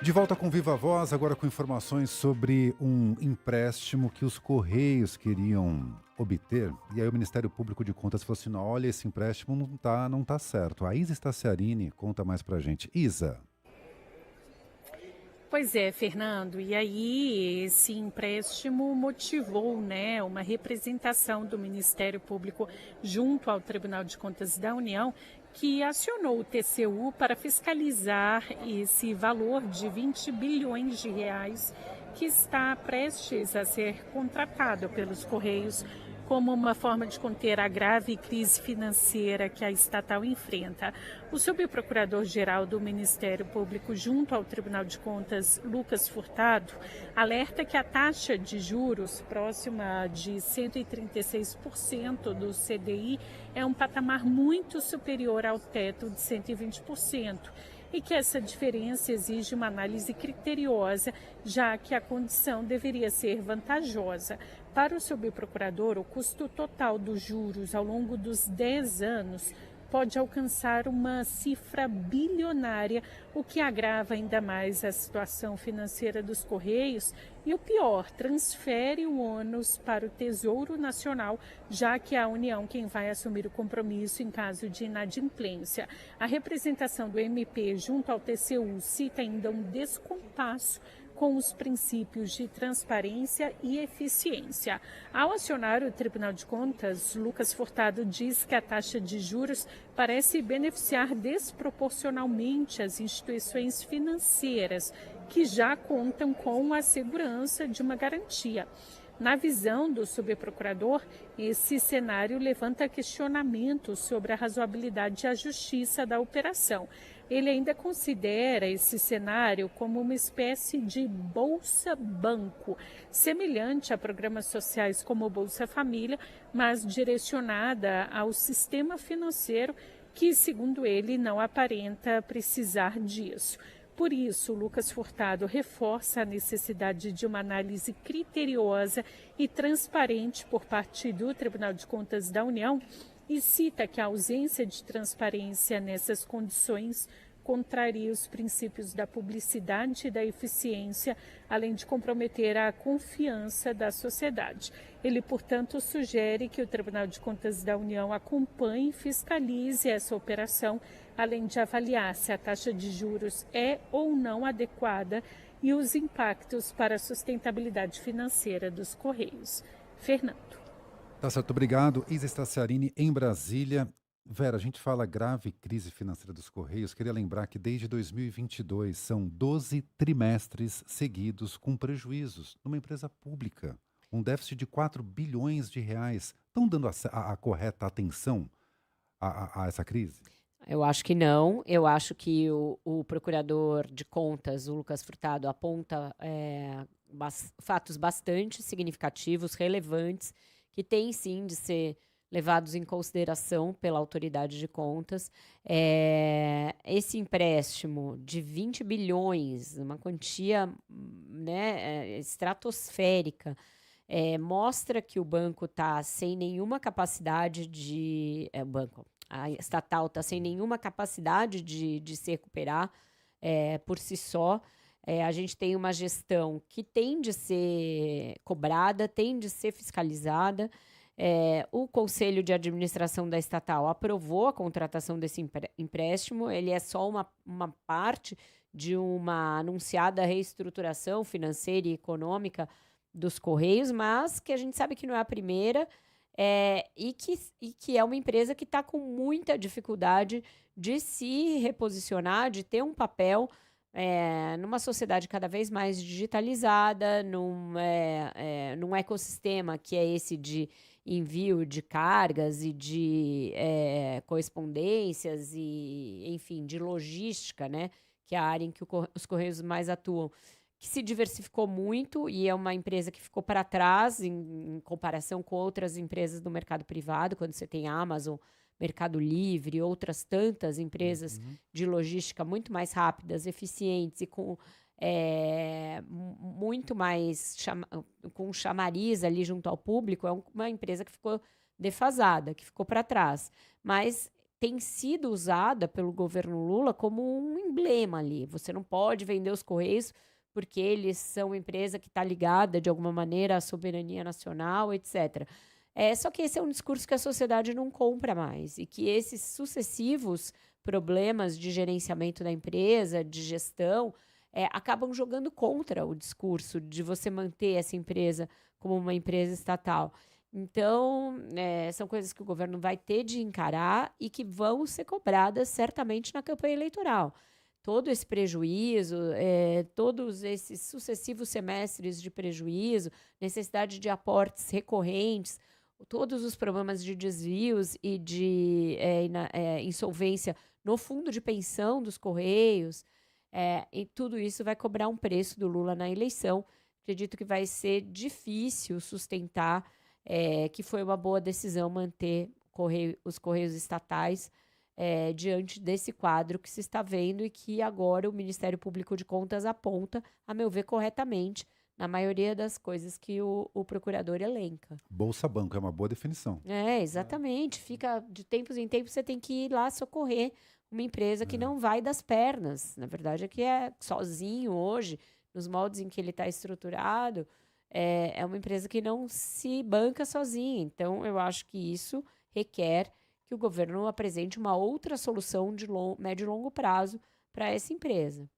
De volta com Viva Voz, agora com informações sobre um empréstimo que os Correios queriam obter. E aí o Ministério Público de Contas falou assim: olha, esse empréstimo não tá certo. A Isa Staciarini conta mais pra gente. Isa. Pois é, Fernando. E aí, esse empréstimo motivou, né, uma representação do Ministério Público junto ao Tribunal de Contas da União, que acionou o TCU para fiscalizar esse valor de 20 bilhões de reais que está prestes a ser contratado pelos Correios como uma forma de conter a grave crise financeira que a estatal enfrenta. O subprocurador-geral do Ministério Público junto ao Tribunal de Contas, Lucas Furtado, alerta que a taxa de juros próxima de 136% do CDI é um patamar muito superior ao teto de 120%. E que essa diferença exige uma análise criteriosa, já que a condição deveria ser vantajosa. Para o subprocurador, o custo total dos juros ao longo dos 10 anos pode alcançar uma cifra bilionária, o que agrava ainda mais a situação financeira dos Correios e, o pior, transfere o ônus para o Tesouro Nacional, já que é a União quem vai assumir o compromisso em caso de inadimplência. A representação do MP junto ao TCU cita ainda um descompasso com os princípios de transparência e eficiência. Ao acionar o Tribunal de Contas, Lucas Furtado diz que a taxa de juros parece beneficiar desproporcionalmente as instituições financeiras, que já contam com a segurança de uma garantia. Na visão do subprocurador, esse cenário levanta questionamentos sobre a razoabilidade e a justiça da operação. Ele ainda considera esse cenário como uma espécie de bolsa-banco, semelhante a programas sociais como o Bolsa Família, mas direcionada ao sistema financeiro que, segundo ele, não aparenta precisar disso. Por isso, Lucas Furtado reforça a necessidade de uma análise criteriosa e transparente por parte do Tribunal de Contas da União e cita que a ausência de transparência nessas condições contraria os princípios da publicidade e da eficiência, além de comprometer a confiança da sociedade. Ele, portanto, sugere que o Tribunal de Contas da União acompanhe e fiscalize essa operação, além de avaliar se a taxa de juros é ou não adequada e os impactos para a sustentabilidade financeira dos Correios. Fernando. Tá certo, obrigado. Isa Staciarini em Brasília. Vera, a gente fala grave crise financeira dos Correios. Queria lembrar que desde 2022 são 12 trimestres seguidos com prejuízos numa empresa pública. Um déficit de 4 bilhões de reais. Estão dando a correta atenção a essa crise? Eu acho que não. Eu acho que o procurador de contas, o Lucas Furtado, aponta fatos bastante significativos, relevantes, que têm sim de ser levados em consideração pela autoridade de contas. Esse empréstimo de 20 bilhões, uma quantia, né, estratosférica, mostra que o banco está sem nenhuma capacidade de... A estatal está sem nenhuma capacidade de se recuperar por si só. A gente tem uma gestão que tem de ser cobrada, tem de ser fiscalizada. O Conselho de Administração da estatal aprovou a contratação desse empréstimo. Ele é só uma parte de uma anunciada reestruturação financeira e econômica dos Correios, mas que a gente sabe que não é a primeira, e que é uma empresa que está com muita dificuldade de se reposicionar, de ter um papel numa sociedade cada vez mais digitalizada, num ecossistema que é esse de envio de cargas e de correspondências e, enfim, de logística, né? Que é a área em que os Correios mais atuam, que se diversificou muito e é uma empresa que ficou para trás em comparação com outras empresas do mercado privado, quando você tem Amazon, Mercado Livre, outras tantas empresas de logística muito mais rápidas, eficientes e com muito mais com chamariz ali junto ao público. É uma empresa que ficou defasada, que ficou para trás. Mas tem sido usada pelo governo Lula como um emblema ali. Você não pode vender os Correios porque eles são uma empresa que está ligada de alguma maneira à soberania nacional, etc. Só que esse é um discurso que a sociedade não compra mais e que esses sucessivos problemas de gerenciamento da empresa, de gestão, acabam jogando contra o discurso de você manter essa empresa como uma empresa estatal. Então, são coisas que o governo vai ter de encarar e que vão ser cobradas certamente na campanha eleitoral. Todo esse prejuízo, todos esses sucessivos semestres de prejuízo, necessidade de aportes recorrentes, todos os problemas de desvios e de insolvência no fundo de pensão dos Correios, e tudo isso vai cobrar um preço do Lula na eleição. Acredito que vai ser difícil sustentar que foi uma boa decisão manter os Correios estatais diante desse quadro que se está vendo e que agora o Ministério Público de Contas aponta, a meu ver, corretamente, na maioria das coisas que o procurador elenca. Bolsa Banco é uma boa definição. Exatamente. Fica de tempos em tempos você tem que ir lá socorrer uma empresa que não vai das pernas. Na verdade, é que sozinho hoje, nos moldes em que ele está estruturado, é uma empresa que não se banca sozinha. Então, eu acho que isso requer que o governo apresente uma outra solução de médio e longo prazo para essa empresa.